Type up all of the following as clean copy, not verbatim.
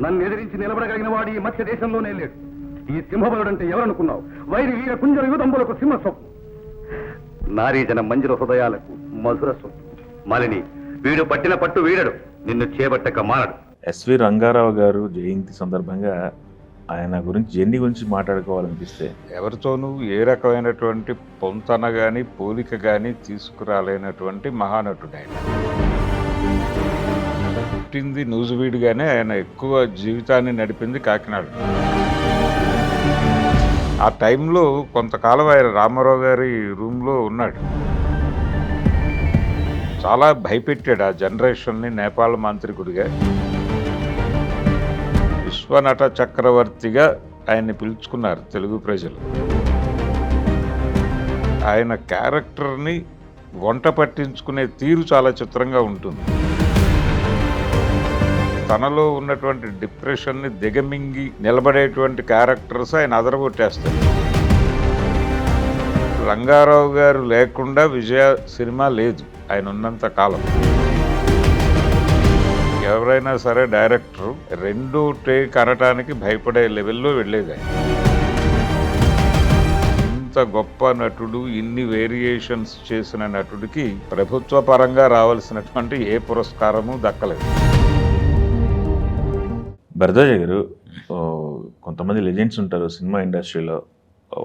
నన్ను ఎదిరించి నిలబడగలిగిన వాడు ఈ మధ్య దేశంలోనే లేడు. ఈ సింహబలుడంటే ఎవరనుకున్నావు? వైరి వీర కుంజర యుధంబులకు సింహస్వప్నం, నారీజన మంజుల హృదయాలకు మధుర స్వప్నం. మాలిని, వీడు పట్టిన పట్టు వీడడు, నిన్ను చేపట్టక మానడు. ఎస్వి రంగారావు గారు జయంతి సందర్భంగా ఆయన గురించి జెండి గురించి మాట్లాడుకోవాలనిపిస్తే ఎవరితోనూ ఏ రకమైనటువంటి పొంతన కానీ పోలిక కానీ తీసుకురాలేనటువంటి మహానటుడు ఆయన. పుట్టింది నూజివీడుగానే ఆయన ఎక్కువ జీవితాన్ని నడిపింది కాకినాడ. ఆ టైంలో కొంతకాలం ఆయన రామారావు గారి రూమ్లో ఉన్నాడు. చాలా భయపెట్టాడు ఆ జనరేషన్ని. నేపాల్ మాంత్రికుడిగా, విశ్వనట చక్రవర్తిగా ఆయన్ని పిలుచుకున్నారు తెలుగు ప్రజలు. ఆయన క్యారెక్టర్ని వంట పట్టించుకునే తీరు చాలా చిత్రంగా ఉంటుంది. తనలో ఉన్నటువంటి డిప్రెషన్ని దిగమింగి నిలబడేటువంటి క్యారెక్టర్స్ ఆయన అదరగొట్టేస్తారు. రంగారావు గారు లేకుండా విజయ సినిమా లేదు ఆయన ఉన్నంత కాలం. ఎవరైనా సరే డైరెక్టరు రెండో టేక్ అనటానికి భయపడే లెవెల్లో వెళ్ళేది ఆయన. ఇంత గొప్ప నటుడు, ఇన్ని వేరియేషన్స్ చేసిన నటుడికి ప్రభుత్వ పరంగా రావాల్సినటువంటి ఏ పురస్కారము దక్కలేదు. భరద్వాజ గారు, కొంతమంది లెజెండ్స్ ఉంటారు సినిమా ఇండస్ట్రీలో.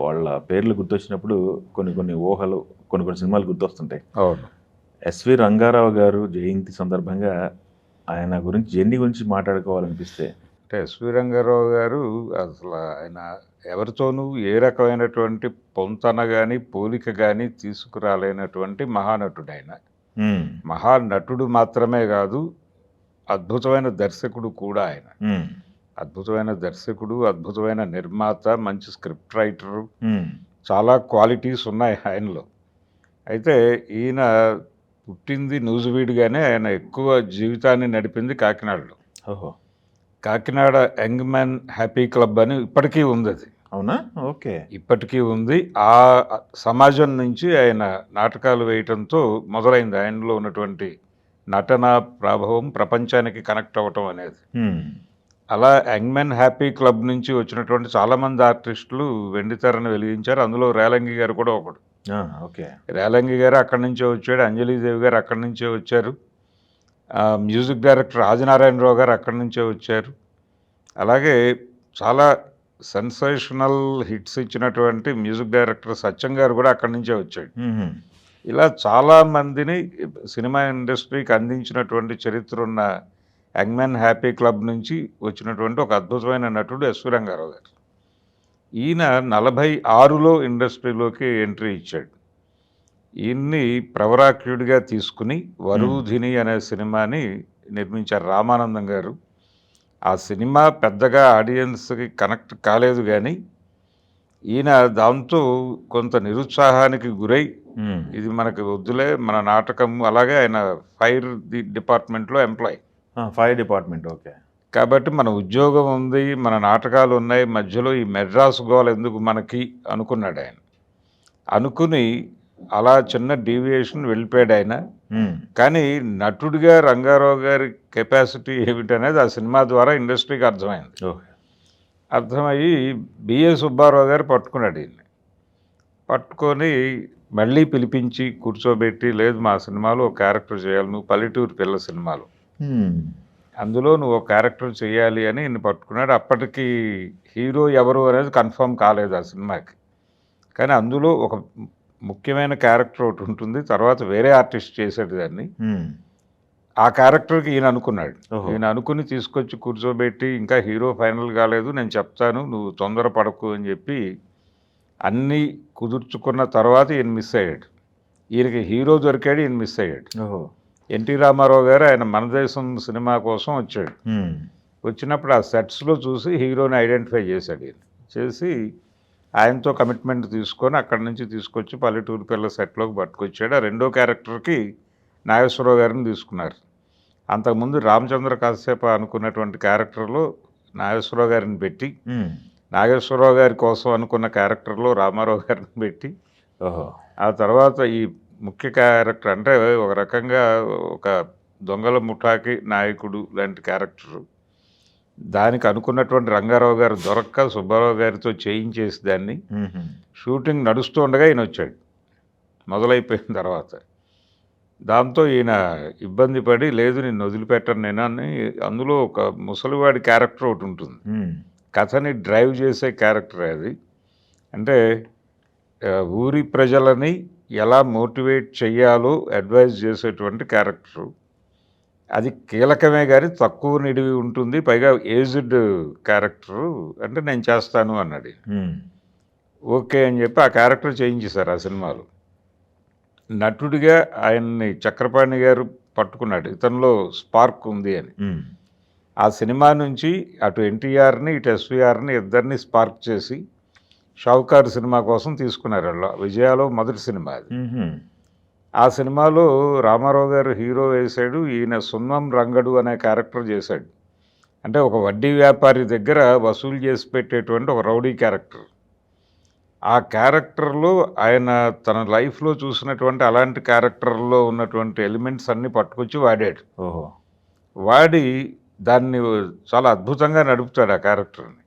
వాళ్ళ పేర్లు గుర్తొచ్చినప్పుడు కొన్ని ఊహలు, కొన్ని సినిమాలు గుర్తొస్తుంటాయి. అవును. ఎస్వి రంగారావు గారు జయంతి సందర్భంగా ఆయన గురించి జెండి గురించి మాట్లాడుకోవాలనిపిస్తే అంటే ఎస్వి రంగారావు గారు అసలు ఆయన ఎవరితోనూ ఏ రకమైనటువంటి పొంతన కానీ పోలిక కానీ తీసుకురాలేనటువంటి మహానటుడు ఆయన. మహానటుడు మాత్రమే కాదు, అద్భుతమైన దర్శకుడు కూడా ఆయన. అద్భుతమైన దర్శకుడు, అద్భుతమైన నిర్మాత, మంచి స్క్రిప్ట్ రైటరు, చాలా క్వాలిటీస్ ఉన్నాయి ఆయనలో. అయితే ఈయన పుట్టింది నూజివీడుగానే ఆయన ఎక్కువ జీవితాన్ని నడిపింది కాకినాడలో. ఓహో. Kakinada young man happy club అని ఇప్పటికీ ఉంది. అది అవునా? ఓకే. ఇప్పటికీ ఉంది. ఆ సమాజం నుంచి ఆయన నాటకాలు వేయటంతో మొదలైంది ఆయనలో ఉన్నటువంటి నటన ప్రభావం ప్రపంచానికి కనెక్ట్ అవ్వటం అనేది. అలా యంగ్ మ్యాన్ హ్యాపీ క్లబ్ నుంచి వచ్చినటువంటి చాలామంది ఆర్టిస్టులు వెండితెరను వెలిగించారు. అందులో రేలంగి గారు కూడా ఒకడు. ఓకే. రేలంగి గారు అక్కడి నుంచే వచ్చాడు, అంజలీదేవి గారు అక్కడి నుంచే వచ్చారు, మ్యూజిక్ డైరెక్టర్ రాజనారాయణరావు గారు అక్కడి నుంచే వచ్చారు. అలాగే చాలా సెన్సేషనల్ హిట్స్ ఇచ్చినటువంటి మ్యూజిక్ డైరెక్టర్ సత్యం గారు కూడా అక్కడి నుంచే వచ్చాడు. ఇలా చాలామందిని సినిమా ఇండస్ట్రీకి అందించినటువంటి చరిత్ర ఉన్న యంగ్ మ్యాన్ హ్యాపీ క్లబ్ నుంచి వచ్చినటువంటి ఒక అద్భుతమైన నటుడు ఎస్వి రంగారావు గారు. ఈయన 46లో ఇండస్ట్రీలోకి ఎంట్రీ ఇచ్చాడు. ఈయన్ని ప్రవరాఖ్యుడిగా తీసుకుని వరూధిని అనే సినిమాని నిర్మించారు రామానందం గారు. ఆ సినిమా పెద్దగా ఆడియన్స్కి కనెక్ట్ కాలేదు, కానీ ఈయన దాంతో కొంత నిరుత్సాహానికి గురై ఇది మనకి వద్దులే మన నాటకం. అలాగే ఆయన ఫైర్ డిపార్ట్మెంట్లో ఎంప్లాయ్. Fire department. ఓకే. కాబట్టి మన ఉద్యోగం ఉంది, మన నాటకాలు ఉన్నాయి, మధ్యలో ఈ మెడ్రాస్ గోల్ ఎందుకు మనకి అనుకున్నాడు ఆయన. అనుకుని అలా చిన్న డీవియేషన్ వెళ్ళిపోయాడు ఆయన. కానీ నటుడిగా రంగారావు గారి కెపాసిటీ ఏమిటనేది ఆ సినిమా ద్వారా ఇండస్ట్రీకి అర్థమైంది. అర్థమయ్యి బిఏ సుబ్బారావు గారు పట్టుకున్నాడు ఈయన్ని. పట్టుకొని మళ్ళీ పిలిపించి కూర్చోబెట్టి, లేదు మా సినిమాలో ఒక క్యారెక్టర్ చేయాలి, నువ్వు పల్లెటూరు పిల్ల సినిమాలో అందులో నువ్వు ఒక క్యారెక్టర్ చేయాలి అని ఈయన్ని పట్టుకున్నాడు. అప్పటికి హీరో ఎవరు అనేది కన్ఫర్మ్ కాలేదు ఆ సినిమాకి. కానీ అందులో ఒక ముఖ్యమైన క్యారెక్టర్ ఒకటి ఉంటుంది, తర్వాత వేరే ఆర్టిస్ట్ చేశాడు దాన్ని. ఆ క్యారెక్టర్కి ఈయన అనుకున్నాడు. ఈయన అనుకుని తీసుకొచ్చి కూర్చోబెట్టి, ఇంకా హీరో ఫైనల్ కాలేదు, నేను చెప్తాను, నువ్వు తొందరపడకు అని చెప్పి అన్నీ కుదుర్చుకున్న తర్వాత ఈయన మిస్ అయ్యాడు. ఈయనకి హీరో దొరికాడు, ఈయన మిస్ అయ్యాడు. ఎన్టీ రామారావు గారు ఆయన మన దేశం సినిమా కోసం వచ్చాడు. వచ్చినప్పుడు ఆ సెట్స్లో చూసి హీరోని ఐడెంటిఫై చేశాడు. ఈయన చేసి ఆయనతో కమిట్మెంట్ తీసుకొని అక్కడి నుంచి తీసుకొచ్చి పల్లెటూరు పిల్ల సెట్లోకి పట్టుకొచ్చాడు. ఆ రెండో క్యారెక్టర్కి నాగేశ్వరరావు గారిని తీసుకున్నారు. అంతకుముందు రామచంద్ర కాశ్యప అనుకున్నటువంటి క్యారెక్టర్లో నాగేశ్వరరావు గారిని పెట్టి, నాగేశ్వరరావు గారి కోసం అనుకున్న క్యారెక్టర్లో రామారావు గారిని పెట్టి, ఆ తర్వాత ఈ ముఖ్య క్యారెక్టర్ అంటే ఒక రకంగా ఒక దొంగల ముఠాకి నాయకుడు లాంటి క్యారెక్టరు దానికి అనుకున్నటువంటి రంగారావు గారు దొరక్క సుబ్బారావు గారితో చేయించేసి దాన్ని షూటింగ్ నడుస్తూ ఉండగా ఈయన వచ్చాడు మొదలైపోయిన తర్వాత. దాంతో ఈయన ఇబ్బంది పడి, లేదు నిన్ను వదిలిపెట్టను నేను అని. అందులో ఒక ముసలివాడి క్యారెక్టర్ ఒకటి ఉంటుంది, కథని డ్రైవ్ చేసే క్యారెక్టర్ అది. అంటే ఊరి ప్రజలని ఎలా మోటివేట్ చెయ్యాలో అడ్వైజ్ చేసేటువంటి క్యారెక్టరు. అది కీలకమే కానీ తక్కువ నిడివి ఉంటుంది, పైగా ఏజ్డ్ క్యారెక్టరు. అంటే నేను చేస్తాను అన్నాడు. ఓకే అని చెప్పి ఆ క్యారెక్టర్ చేయించేశారు ఆ సినిమాలో. నటుడిగా ఆయన్ని చక్రపాణి గారు పట్టుకున్నాడు, ఇతనిలో స్పార్క్ ఉంది అని. ఆ సినిమా నుంచి అటు ఎన్టీఆర్ని ఇటు ఎస్వీఆర్ని ఇద్దరిని స్పార్క్ చేసి షావుకారు సినిమా కోసం తీసుకున్నారు. వాళ్ళు విజయాలో మొదటి సినిమా అది. ఆ సినిమాలో రామారావు గారు హీరో వేశాడు, ఈయన సున్నం రంగడు అనే క్యారెక్టర్ చేశాడు. అంటే ఒక వడ్డీ వ్యాపారి దగ్గర వసూలు చేసి పెట్టేటువంటి ఒక రౌడీ క్యారెక్టర్. ఆ క్యారెక్టర్లో ఆయన తన లైఫ్లో చూసినటువంటి అలాంటి క్యారెక్టర్లో ఉన్నటువంటి ఎలిమెంట్స్ అన్నీ పట్టుకొచ్చి వాడాడు. వాడి దాన్ని చాలా అద్భుతంగా నడుపుతాడు ఆ క్యారెక్టర్ని.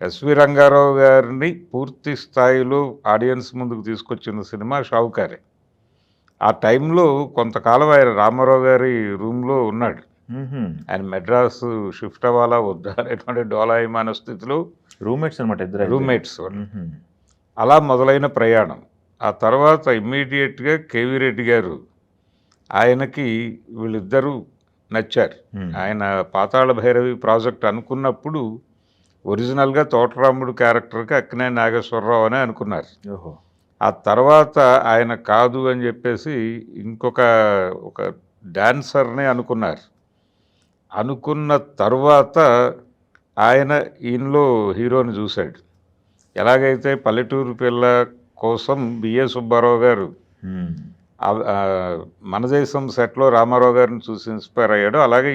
ఎస్వి రంగారావు గారిని పూర్తి స్థాయిలో ఆడియన్స్ ముందుకు తీసుకొచ్చిన సినిమా షావుకారే. ఆ టైంలో కొంతకాలం ఆయన రామారావు గారి రూమ్లో ఉన్నాడు. ఆయన మెడ్రాసు షిఫ్ట్ అవ్వాలా వద్దా అనేటువంటి డోలాయమాన స్థితిలో రూమ్మేట్స్ అనమాట, ఇద్దరు రూమ్మేట్స్. అలా మొదలైన ప్రయాణం. ఆ తర్వాత ఇమ్మీడియట్గా కేవీ రెడ్డి గారు ఆయనకి వీళ్ళిద్దరూ నచ్చారు. ఆయన పాతాళ భైరవి ప్రాజెక్ట్ అనుకున్నప్పుడు ఒరిజినల్గా తోటరాముడు క్యారెక్టర్కి అక్కినేని నాగేశ్వరరావు అని అనుకున్నారు. ఆ తర్వాత ఆయన కాదు అని చెప్పేసి ఒక డాన్సర్ని అనుకున్నారు. అనుకున్న తర్వాత ఆయన ఈయనలో హీరోని చూశాడు. ఎలాగైతే పల్లెటూరు పిల్ల కోసం బిఏ సుబ్బారావు గారు మన దేశం సెట్లో రామారావు గారిని చూసి ఇన్స్పైర్ అయ్యాడో, అలాగే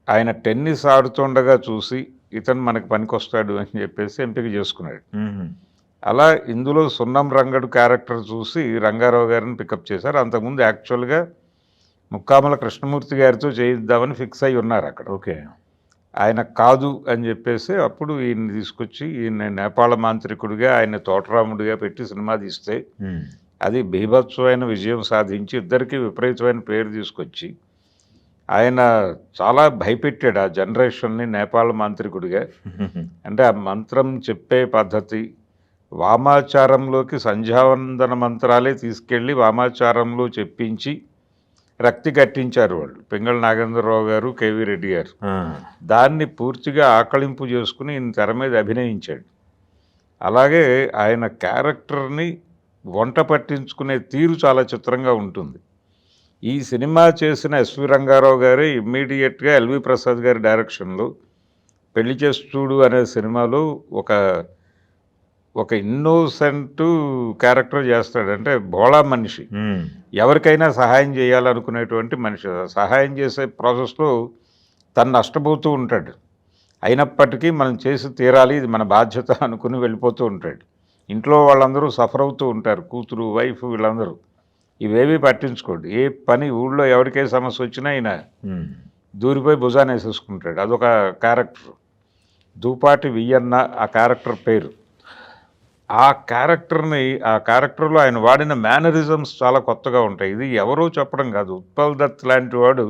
ఆయన టెన్నిస్ ఆడుతుండగా చూసి ఇతను మనకి పనికొస్తాడు అని చెప్పేసి ఎంపిక చేసుకున్నాడు. అలా ఇందులో సున్నం రంగడు క్యారెక్టర్ చూసి రంగారావు గారిని పికప్ చేశారు. అంతకుముందు యాక్చువల్గా ముక్కామల కృష్ణమూర్తి గారితో చేయిద్దామని ఫిక్స్ అయి ఉన్నారు అక్కడ. ఓకే, ఆయన కాదు అని చెప్పేసి అప్పుడు ఈయన తీసుకొచ్చి ఈయన నేపాళ మాంత్రికుడిగా ఆయన తోటరాముడిగా పెట్టి సినిమా తీస్తే అది బీభత్సమైన విజయం సాధించి ఇద్దరికి విపరీతమైన పేరు తీసుకొచ్చి ఆయన చాలా భయపెట్టాడు ఆ జనరేషన్ని నేపాళ మాంత్రికుడిగా. అంటే ఆ మంత్రం చెప్పే పద్ధతి, వామాచారంలోకి సంధ్యావందన మంత్రాలే తీసుకెళ్ళి వామాచారంలో చెప్పించి రక్తి కట్టించారు వాళ్ళు, పింగళ నాగేంద్రరావు గారు, కేవీ రెడ్డి గారు. దాన్ని పూర్తిగా ఆకళింపు చేసుకుని ఈయన తెర మీద అభినయించాడు. అలాగే ఆయన క్యారెక్టర్ని వంట పట్టించుకునే తీరు చాలా చిత్రంగా ఉంటుంది. ఈ సినిమా చేసిన ఎస్వి రంగారావు గారే ఇమ్మీడియట్గా ఎల్వి ప్రసాద్ గారి డైరెక్షన్లో పెళ్లి చేసి చూడు అనే సినిమాలో ఒక ఇన్నోసెంట్ క్యారెక్టర్ చేస్తాడు. అంటే భోళా మనిషి, ఎవరికైనా సహాయం చేయాలనుకునేటువంటి మనిషి. సహాయం చేసే ప్రాసెస్లో తను నష్టపోతూ ఉంటాడు, అయినప్పటికీ మనం చేసి తీరాలి, ఇది మన బాధ్యత అనుకుని వెళ్ళిపోతూ ఉంటాడు. ఇంట్లో వాళ్ళందరూ సఫర్ అవుతూ ఉంటారు, కూతురు వైఫ్ వీళ్ళందరూ. ఇవేవి పట్టించుకోండి, ఏ పని ఊళ్ళో ఎవరికే సమస్య వచ్చినా ఆయన దూరిపోయి భుజాన్ని వేసేసుకుంటాడు. అదొక క్యారెక్టర్. దూపాటి వియ్యన్న ఆ క్యారెక్టర్ పేరు. ఆ క్యారెక్టర్లో ఆయన వాడిన మేనరిజమ్స్ చాలా కొత్తగా ఉంటాయి. ఇది ఎవరో చెప్పడం కాదు, ఉత్పల్ దత్ లాంటి వాడు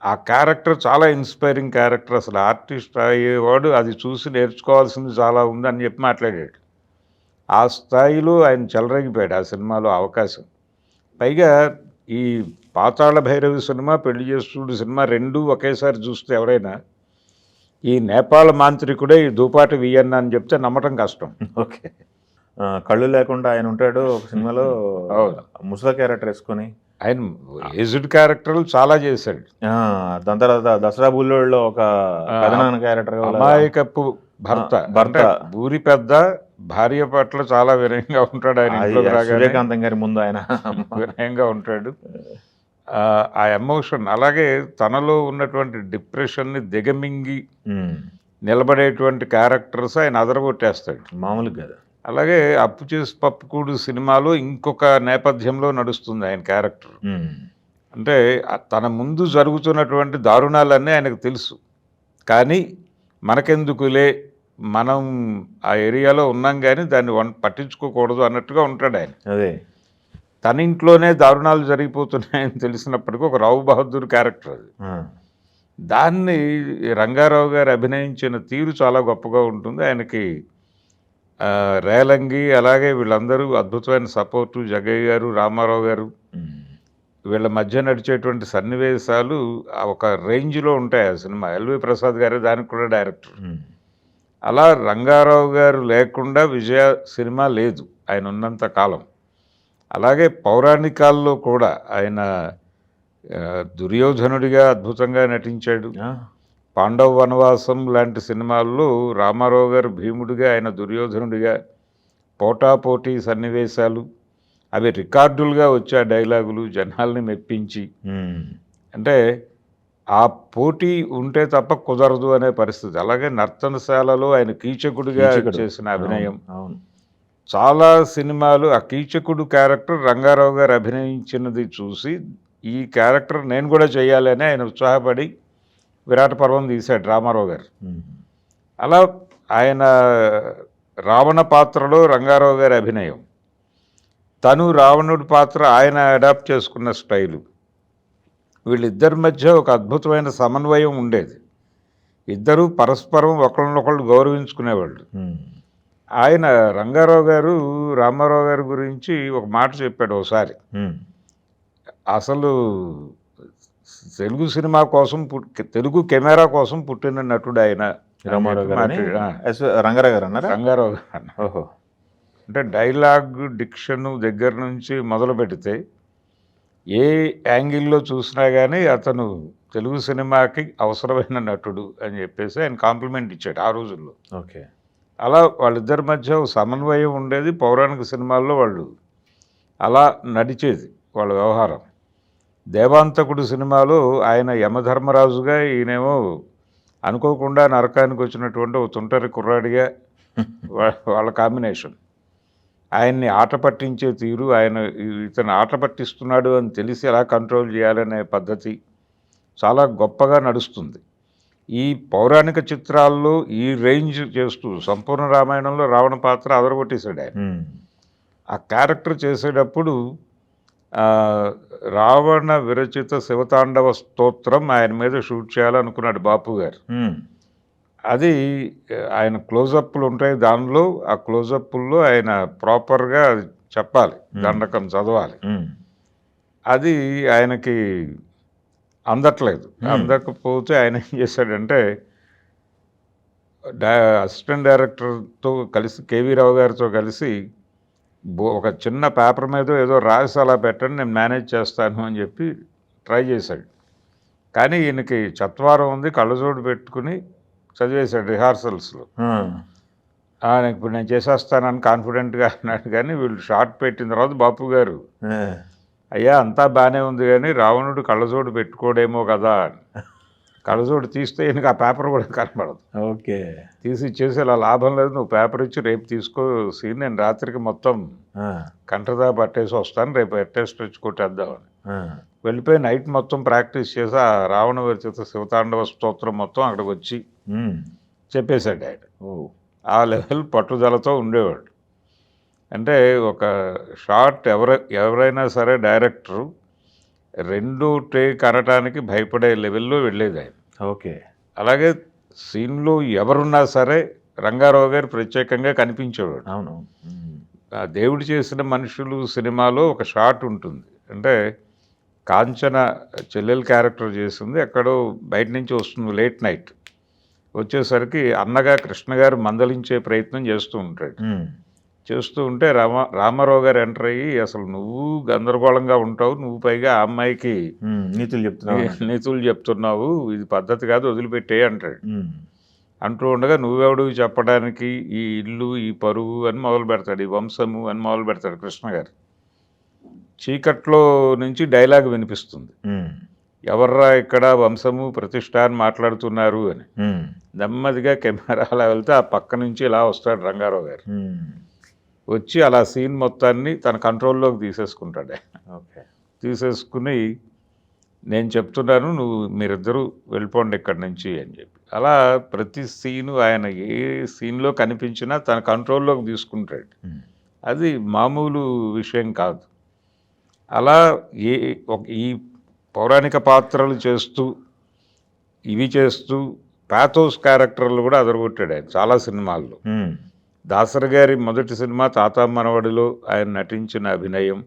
ఆ క్యారెక్టర్ చాలా ఇన్స్పైరింగ్ క్యారెక్టర్. అసలు ఆర్టిస్ట్ అయ్యేవాడు అది చూసి నేర్చుకోవాల్సింది చాలా ఉందని చెప్పి మాట్లాడాడు. ఆ స్థాయిలో ఆయన చెలరేగిపోయాడు ఆ సినిమాలో అవకాశం. పైగా ఈ పాతాళ భైరవి సినిమా, పెళ్లి చేసుడు సినిమా రెండూ ఒకేసారి చూస్తే ఎవరైనా ఈ నేపాళ మాంత్రికుడే ఈ దూపాటి వియ్యన్న అని చెప్తే నమ్మటం కష్టం. ఓకే, కళ్ళు లేకుండా ఆయన ఉంటాడు ఒక సినిమాలో, ముసలి క్యారెక్టర్ వేసుకొని. ఆయన ఏజ్డ్ క్యారెక్టర్లు చాలా చేశాడు. దాని తర్వాత దసరా బుల్లోడ్లో ఒక కథనాన క్యారెక్టర్, అమాయకపు భర్త, ఊరి పెద్ద, భార్య పట్ల చాలా వినయంగా ఉంటాడు. ఆయన సూర్యకాంతం గారి ముందు ఆయన వినయంగా ఉంటాడు. ఆ ఎమోషన్, అలాగే తనలో ఉన్నటువంటి డిప్రెషన్ని దిగమింగి నిలబడేటువంటి క్యారెక్టర్స్ ఆయన అదరగొట్టేస్తాడు, మామూలుగా. అలాగే అప్పు చేసి పప్పుకూడు సినిమాలో ఇంకొక నేపథ్యంలో నడుస్తుంది ఆయన క్యారెక్టర్. అంటే తన ముందు జరుగుతున్నటువంటి దారుణాలన్నీ ఆయనకు తెలుసు, కానీ మనకెందుకులే, మనం ఆ ఏరియాలో ఉన్నాం కానీ దాన్ని పట్టించుకోకూడదు అన్నట్టుగా ఉంటాడు ఆయన. అదే తన ఇంట్లోనే దారుణాలు జరిగిపోతున్నాయని తెలిసినప్పటికీ ఒక రావు బహదూర్ క్యారెక్టర్ అది. దాన్ని రంగారావు గారు అభినయించిన తీరు చాలా గొప్పగా ఉంటుంది. ఆయనకి రేలంగి అలాగే వీళ్ళందరూ అద్భుతమైన సపోర్టు, జగ్గయ్య గారు, రామారావు గారు, వీళ్ళ మధ్య నడిచేటువంటి సన్నివేశాలు ఒక రేంజ్లో ఉంటాయి. ఆ సినిమా ఎల్వి ప్రసాద్ గారు దానికి కూడా డైరెక్టర్. అలా రంగారావు గారు లేకుండా విజయ సినిమా లేదు ఆయన ఉన్నంత కాలం. అలాగే పౌరాణికాల్లో కూడా ఆయన దుర్యోధనుడిగా అద్భుతంగా నటించాడు. పాండవ వనవాసం లాంటి సినిమాల్లో రామారావు గారు భీముడిగా, ఆయన దుర్యోధనుడిగా, పోటాపోటీ సన్నివేశాలు, అవి రికార్డులుగా వచ్చే డైలాగులు జనాల్ని మెప్పించి, అంటే ఆ పోటీ ఉంటే తప్ప కుదరదు అనే పరిస్థితి. అలాగే నర్తనశాలలో ఆయన కీచకుడిగా చేసిన అభినయం, చాలా సినిమాలు ఆ కీచకుడు క్యారెక్టర్ రంగారావు గారు అభినయించినది చూసి ఈ క్యారెక్టర్ నేను కూడా చేయాలని ఆయన ఉత్సాహపడి విరాట పర్వం తీశాడు రామారావు గారు. అలా ఆయన రావణ పాత్రలో రంగారావు గారి అభినయం, తను రావణుడి పాత్ర ఆయన అడాప్ట్ చేసుకున్న స్టైలు, వీళ్ళిద్దరి మధ్య ఒక అద్భుతమైన సమన్వయం ఉండేది. ఇద్దరూ పరస్పరం ఒకళ్ళనొకళ్ళు గౌరవించుకునేవాళ్ళు. ఆయన రంగారావు గారు రామారావు గారి గురించి ఒక మాట చెప్పాడు ఒకసారి, అసలు తెలుగు సినిమా కోసం తెలుగు కెమెరా కోసం పుట్టిన నటుడు ఆయన రంగారావు గారు అన్నారు. రంగారావు గారు ఓహో, అంటే డైలాగ్ డిక్షన్ దగ్గర నుంచి మొదలు పెడితే ఏ యాంగిల్లో చూసినా కానీ అతను తెలుగు సినిమాకి అవసరమైన నటుడు అని చెప్పేసి ఆయన కాంప్లిమెంట్ ఇచ్చాడు ఆ రోజుల్లో. ఓకే, అలా వాళ్ళిద్దరి మధ్య సమన్వయం ఉండేది. పౌరాణిక సినిమాల్లో వాళ్ళు అలా నడిచేది వాళ్ళ వ్యవహారం. దేవాంతకుడు సినిమాలో ఆయన యమధర్మరాజుగా, ఈయనేమో అనుకోకుండా నరకానికి వచ్చినటువంటి ఒక తుంటరి కుర్రాడిగా వాళ్ళ కాంబినేషన్. ఆయన్ని ఆట పట్టించే తీరు, ఆయన ఇతను ఆట పట్టిస్తున్నాడు అని తెలిసి ఎలా కంట్రోల్ చేయాలనే పద్ధతి చాలా గొప్పగా నడుస్తుంది. ఈ పౌరాణిక చిత్రాల్లో ఈ రేంజ్ చేస్తూ సంపూర్ణ రామాయణంలో రావణ పాత్ర అదరగొట్టేశాడు ఆయన. ఆ క్యారెక్టర్ చేసేటప్పుడు రావణ విరచిత శివతాండవ స్తోత్రం ఆయన మీద షూట్ చేయాలనుకున్నాడు బాపు గారు. అది ఆయన క్లోజప్లు ఉంటాయి, దానిలో ఆ క్లోజప్ల్లో ఆయన ప్రాపర్గా చెప్పాలి, దండకం చదవాలి. అది ఆయనకి అందట్లేదు. అందకపోతే ఆయన ఏం చేశాడంటే అసిస్టెంట్ డైరెక్టర్తో కలిసి కేవీ రావు గారితో కలిసి ఒక చిన్న పేపర్ మీద ఏదో రాసి అలా పెట్టండి, నేను మేనేజ్ చేస్తాను అని చెప్పి ట్రై చేశాడు. కానీ ఈయనకి చత్వారం ఉంది, కళ్ళజోడు పెట్టుకుని చదివేశాడు రిహార్సల్స్లో. ఇప్పుడు నేను చేసేస్తానని కాన్ఫిడెంట్గా అన్నాడు. కానీ వీళ్ళు షార్ట్ పెట్టిన తర్వాత బాపు గారు, అయ్యా అంతా బాగానే ఉంది కానీ రావణుడు కళ్ళజోడు పెట్టుకోడేమో కదా, కళ్ళజోడు తీస్తే ఈయనకి ఆ పేపర్ కూడా కనపడదు. ఓకే, తీసి ఇచ్చేసి ఇలా లాభం లేదు, నువ్వు పేపర్ ఇచ్చి రేపు తీసుకో సీన్, నేను రాత్రికి మొత్తం కంటదా పట్టేసి వస్తాను, రేపు అటెస్ట్ వచ్చి కొట్టేద్దామని వెళ్ళిపోయి నైట్ మొత్తం ప్రాక్టీస్ చేసి ఆ రావణ విరచిత శివతాండవ స్తోత్రం మొత్తం అక్కడికి వచ్చి చెప్పేశాడు ఆయన. ఆ లెవెల్ పట్టుదలతో ఉండేవాడు. అంటే ఒక షార్ట్ ఎవరైనా సరే డైరెక్టరు రెండో టేక్ అనటానికి భయపడే లెవెల్లో వెళ్ళేది ఆయన. ఓకే, అలాగే సీన్లో ఎవరున్నా సరే రంగారావు గారు ప్రత్యేకంగా కనిపించేవాడు. అవును, దేవుడు చేసిన మనుషులు సినిమాలో ఒక షాట్ ఉంటుంది, అంటే కాంచన చెల్లెలు క్యారెక్టర్ చేసింది, ఎక్కడో బయట నుంచి వస్తుంది లేట్ నైట్, వచ్చేసరికి అన్నగా కృష్ణ గారు మందలించే ప్రయత్నం చేస్తూ ఉంటాడు. చేస్తూ ఉంటే రామారావు గారు ఎంటర్ అయ్యి, అసలు నువ్వు గందరగోళంగా ఉంటావు, నువ్వు పైగా ఆ అమ్మాయికి నీతులు చెప్తున్నావు, ఇది పద్ధతి కాదు, వదిలిపెట్టే అంటాడు. అంటూ ఉండగా నువ్వెవడు చెప్పడానికి, ఈ ఇల్లు ఈ పరువు అని మొదలు పెడతాడు, ఈ వంశము అని మొదలు పెడతాడు కృష్ణ గారు. చీకట్లో నుంచి డైలాగ్ వినిపిస్తుంది, ఎవర్రా ఇక్కడ వంశము ప్రతిష్ట అని మాట్లాడుతున్నారు అని. నెమ్మదిగా కెమెరా అలా వెళ్తే ఆ పక్క నుంచి ఇలా వస్తాడు రంగారావు గారు. వచ్చి అలా సీన్ మొత్తాన్ని తన కంట్రోల్లోకి తీసేసుకుంటాడు. ఓకే, తీసేసుకుని నేను చెప్తున్నాను, మీరిద్దరూ వెళ్ళిపోండి ఇక్కడి నుంచి అని చెప్పి. అలా ప్రతి సీను ఆయన ఏ సీన్లో కనిపించినా తన కంట్రోల్లోకి తీసుకుంటాడు. అది మామూలు విషయం కాదు. అలా ఈ పౌరాణిక పాత్రలు చేస్తూ ఇవి చేస్తూ పాథోస్ క్యారెక్టర్లు కూడా అదరగొట్టాడు ఆయన చాలా సినిమాల్లో. దాసరి గారి మొదటి సినిమా తాత మనవడిలో ఆయన నటించిన అభినయం,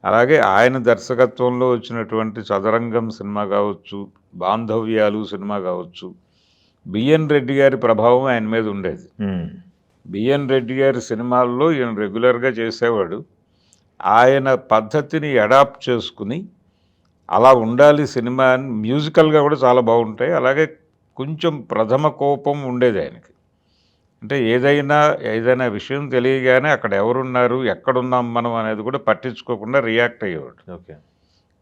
అలాగే ఆయన దర్శకత్వంలో వచ్చినటువంటి చదరంగం సినిమా కావచ్చు, బాంధవ్యాలు సినిమా కావచ్చు, బిఎన్ రెడ్డి గారి ప్రభావం ఆయన మీద ఉండేది. బిఎన్ రెడ్డి గారి సినిమాల్లో ఈయన రెగ్యులర్గా చేసేవాడు. ఆయన పద్ధతిని అడాప్ట్ చేసుకుని అలా ఉండాలి సినిమా అని మ్యూజికల్గా కూడా చాలా బాగుంటాయి. అలాగే కొంచెం ప్రథమ కోపం ఉండేది ఆయనకి. అంటే ఏదైనా విషయం తెలియగానే అక్కడ ఎవరున్నారు, ఎక్కడున్నాం మనం అనేది కూడా పట్టించుకోకుండా రియాక్ట్ అయ్యేవాడు. ఓకే.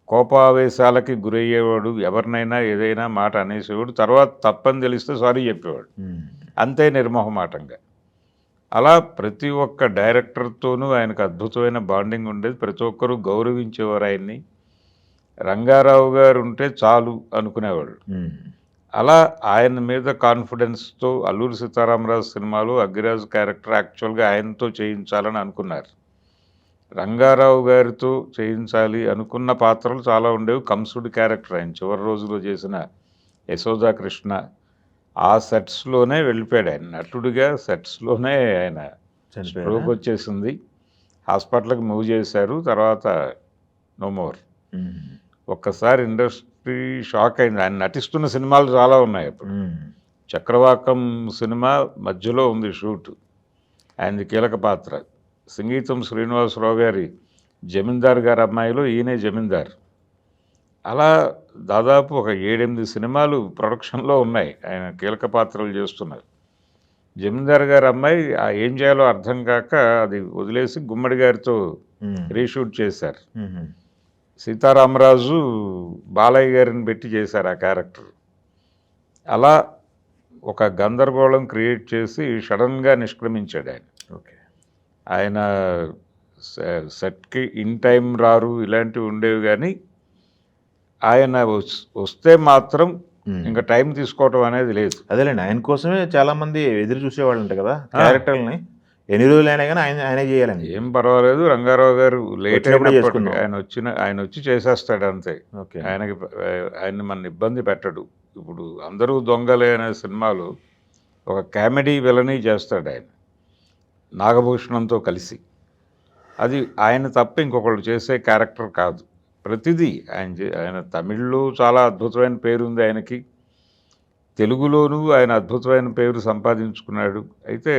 కోపావేశాలకి గురయ్యేవాడు. ఎవరినైనా ఏదైనా మాట అనేసేవాడు. తర్వాత తప్పని తెలిస్తే సారీ చెప్పేవాడు. అంతే నిర్మోహమాటంగా. అలా ప్రతి ఒక్క డైరెక్టర్తోనూ ఆయనకు అద్భుతమైన బాండింగ్ ఉండేది. ప్రతి ఒక్కరూ గౌరవించేవారు ఆయన్ని. రంగారావు గారు ఉంటే చాలు అనుకునేవాళ్ళు. అలా ఆయన మీద కాన్ఫిడెన్స్తో అల్లూరి సీతారామరాజు సినిమాలో అగ్గిరాజు క్యారెక్టర్ యాక్చువల్గా ఆయనతో చేయించాలని అనుకున్నారు. రంగారావు గారితో చేయించాలి అనుకున్న పాత్రలు చాలా ఉండేవి. కంసుడి క్యారెక్టర్ ఆయన చివరి రోజులో చేసిన యశోదా కృష్ణ, ఆ సెట్స్లోనే వెళ్ళిపోయాడు ఆయన నటుడిగా. సెట్స్లోనే ఆయన స్ట్రోక్ వచ్చేసింది. హాస్పిటల్కి మూవ్ చేశారు. తర్వాత నో మోర్. ఒక్కసారి ఇండస్ట్రీ షాక్ అయింది. ఆయన నటిస్తున్న సినిమాలు చాలా ఉన్నాయి అప్పుడు. చక్రవాకం సినిమా మధ్యలో ఉంది షూట్, ఆయనది కీలక పాత్ర. సంగీతం శ్రీనివాసరావు గారి జమీందార్ గారి అమ్మాయిలో ఈయనే జమీందార్. అలా దాదాపు ఒక 7-8 సినిమాలు ప్రొడక్షన్లో ఉన్నాయి, ఆయన కీలక పాత్రలు చేస్తున్నారు. జమీందార్ గారి అమ్మాయి ఏం చేయాలో అర్థం కాక అది వదిలేసి గుమ్మడి గారితో రీషూట్ చేశారు. సీతారామరాజు బాలయ్య గారిని పెట్టి చేశారు ఆ క్యారెక్టర్. అలా ఒక గందరగోళం క్రియేట్ చేసి సడన్గా నిష్క్రమించాడు ఆయన. ఓకే. ఆయన సెట్కి ఇన్ టైం రారు, ఇలాంటివి ఉండేవి. కానీ ఆయన వస్తే మాత్రం ఇంకా టైం తీసుకోవటం అనేది లేదు. అదేలేండి, ఆయన కోసమే చాలా మంది ఎదురు చూసేవాళ్ళు ఉంటారు కదా క్యారెక్టర్ని. ఎన్ని రోజులైనా కానీ ఆయనే చేయాలండి. ఏం పర్వాలేదు, రంగారావు గారు లేట్ అయినప్పటికీ ఆయన వచ్చి చేసేస్తాడు అంతే. ఆయన్ని మన ఇబ్బంది పెట్టడు. ఇప్పుడు అందరూ దొంగలే అనే సినిమాలో ఒక కామెడీ విలని చేస్తాడు ఆయన నాగభూషణంతో కలిసి. అది ఆయన తప్ప ఇంకొకళ్ళు చేసే క్యారెక్టర్ కాదు. ప్రతిదీ ఆయన తమిళ్లో చాలా అద్భుతమైన పేరు ఉంది ఆయనకి, తెలుగులోనూ ఆయన అద్భుతమైన పేరు సంపాదించుకున్నాడు. అయితే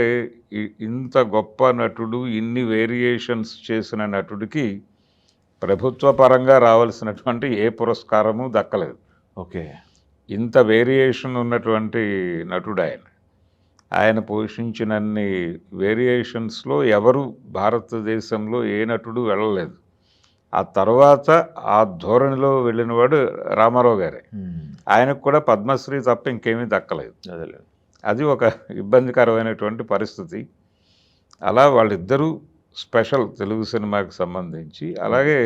ఇంత గొప్ప నటుడు, ఇన్ని వేరియేషన్స్ చేసిన నటుడికి ప్రభుత్వ పరంగా రావాల్సినటువంటి ఏ పురస్కారము దక్కలేదు. ఓకే. ఇంత వేరియేషన్ ఉన్నటువంటి నటుడు ఆయన పోషించినన్ని వేరియేషన్స్లో ఎవరు భారతదేశంలో ఏ నటుడు వెళ్ళలేదు. ఆ తర్వాత ఆ ధోరణిలో వెళ్ళినవాడు రామారావు గారే. ఆయనకు కూడా పద్మశ్రీ తప్ప ఇంకేమీ దక్కలేదు. అది ఒక ఇబ్బందికరమైనటువంటి పరిస్థితి. అలా వాళ్ళిద్దరూ స్పెషల్ తెలుగు సినిమాకి సంబంధించి. అలాగే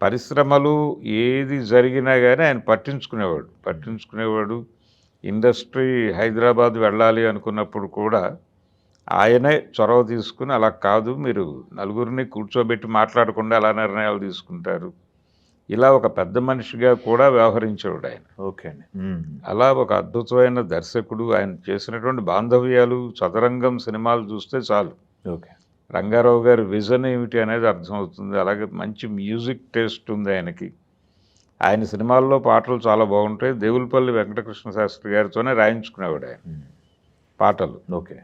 పరిశ్రమలు ఏది జరిగినా కానీ ఆయన పట్టించుకునేవాడు. ఇండస్ట్రీ హైదరాబాద్ వెళ్ళాలి అనుకున్నప్పుడు కూడా ఆయనే చొరవ తీసుకుని, అలా కాదు, మీరు నలుగురిని కూర్చోబెట్టి మాట్లాడకుండా ఎలా నిర్ణయాలు తీసుకుంటారు, ఇలా ఒక పెద్ద మనిషిగా కూడా వ్యవహరించేవాడు ఆయన. ఓకే అండి. అలా ఒక అద్భుతమైన దర్శకుడు. ఆయన చేసినటువంటి బాంధవ్యాలు, చదరంగం సినిమాలు చూస్తే చాలు ఓకే రంగారావు గారి విజన్ ఏమిటి అనేది అర్థమవుతుంది. అలాగే మంచి మ్యూజిక్ టేస్ట్ ఉంది ఆయనకి. ఆయన సినిమాల్లో పాటలు చాలా బాగుంటాయి. దేవులపల్లి వెంకటకృష్ణ శాస్త్రి గారితోనే రాయించుకునేవాడు ఆయన పాటలు. ఓకే.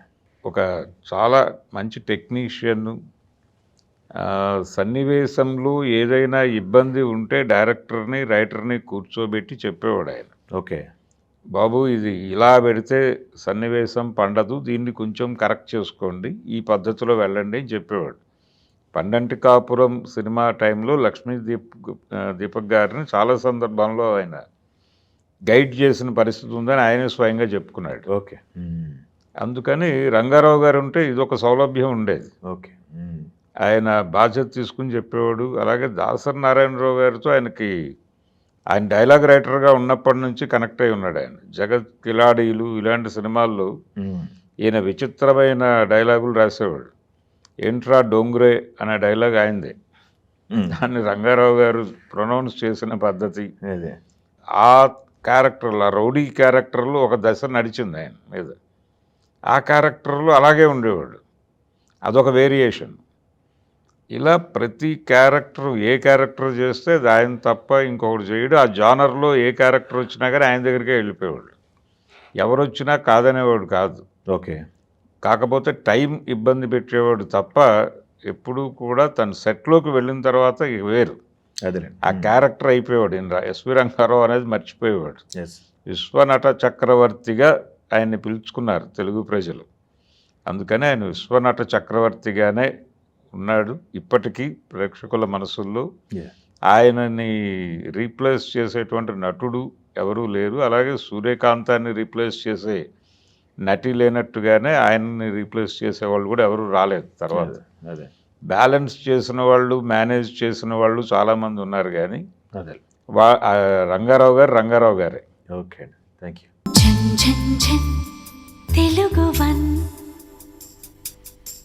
ఒక చాలా మంచి టెక్నీషియన్. సన్నివేశంలో ఏదైనా ఇబ్బంది ఉంటే డైరెక్టర్ని, రైటర్ని కూర్చోబెట్టి చెప్పేవాడు ఆయన. ఓకే. బాబు, ఇది ఇలా పెడితే సన్నివేశం పండదు, దీన్ని కొంచెం కరెక్ట్ చేసుకోండి, ఈ పద్ధతిలో వెళ్ళండి అని చెప్పేవాడు. పండంటి కాపురం సినిమా టైంలో దీపక్ గారిని చాలా సందర్భంలో ఆయన గైడ్ చేసిన పరిస్థితి ఉందని ఆయనే స్వయంగా చెప్పుకున్నాడు. ఓకే. అందుకని రంగారావు గారు ఉంటే ఇదొక సౌలభ్యం ఉండేది. ఓకే. ఆయన బాధ్యత తీసుకుని చెప్పేవాడు. అలాగే దాసరి నారాయణరావు గారితో ఆయనకి ఆయన డైలాగ్ రైటర్గా ఉన్నప్పటి నుంచి కనెక్ట్ అయి ఉన్నాడు ఆయన. జగత్ కిలాడీలు ఇలాంటి సినిమాల్లో ఈయన విచిత్రమైన డైలాగులు రాసేవాడు. ఏంట్రా డోంగ్రే అనే డైలాగ్ ఆయనదే. దాన్ని రంగారావు గారు ప్రొనౌన్స్ చేసిన పద్ధతి, అదే ఆ క్యారెక్టర్లు, ఆ రౌడీ క్యారెక్టర్లు ఒక దశ నడిచింది ఆయన మీద. ఆ క్యారెక్టర్లు అలాగే ఉండేవాడు, అదొక వేరియేషన్. ఇలా ప్రతి క్యారెక్టర్ ఏ క్యారెక్టర్ చేస్తే అది ఆయన తప్ప ఇంకొకటి చేయడు. ఆ జానర్లో ఏ క్యారెక్టర్ వచ్చినా కానీ ఆయన దగ్గరికే వెళ్ళిపోయేవాడు. ఎవరు వచ్చినా కాదనేవాడు కాదు. ఓకే. కాకపోతే టైం ఇబ్బంది పెట్టేవాడు తప్ప ఎప్పుడూ కూడా తన సెట్లోకి వెళ్ళిన తర్వాత ఇక వేరు, అదేలేండి. ఆ క్యారెక్టర్ అయిపోయేవాడు. ఎస్వి రంగారావు అనేది మర్చిపోయేవాడు. ఎస్. విశ్వనట చక్రవర్తిగా ఆయన్ని పిలుచుకున్నారు తెలుగు ప్రజలు. అందుకనే ఆయన విశ్వనట చక్రవర్తిగానే ఉన్నాడు ఇప్పటికీ ప్రేక్షకుల మనసుల్లో. ఆయనని రీప్లేస్ చేసేటువంటి నటుడు ఎవరూ లేరు. అలాగే సూర్యకాంతాన్ని రీప్లేస్ చేసే నటి లేనట్టుగానే ఆయన్ని రీప్లేస్ చేసేవాళ్ళు కూడా ఎవరు రాలేదు తర్వాత. అదే బ్యాలెన్స్ చేసిన వాళ్ళు, మేనేజ్ చేసిన వాళ్ళు చాలామంది ఉన్నారు, కానీ అదే రంగారావు గారే. ఓకే అండి, థ్యాంక్ యూ. తెలుగు వన్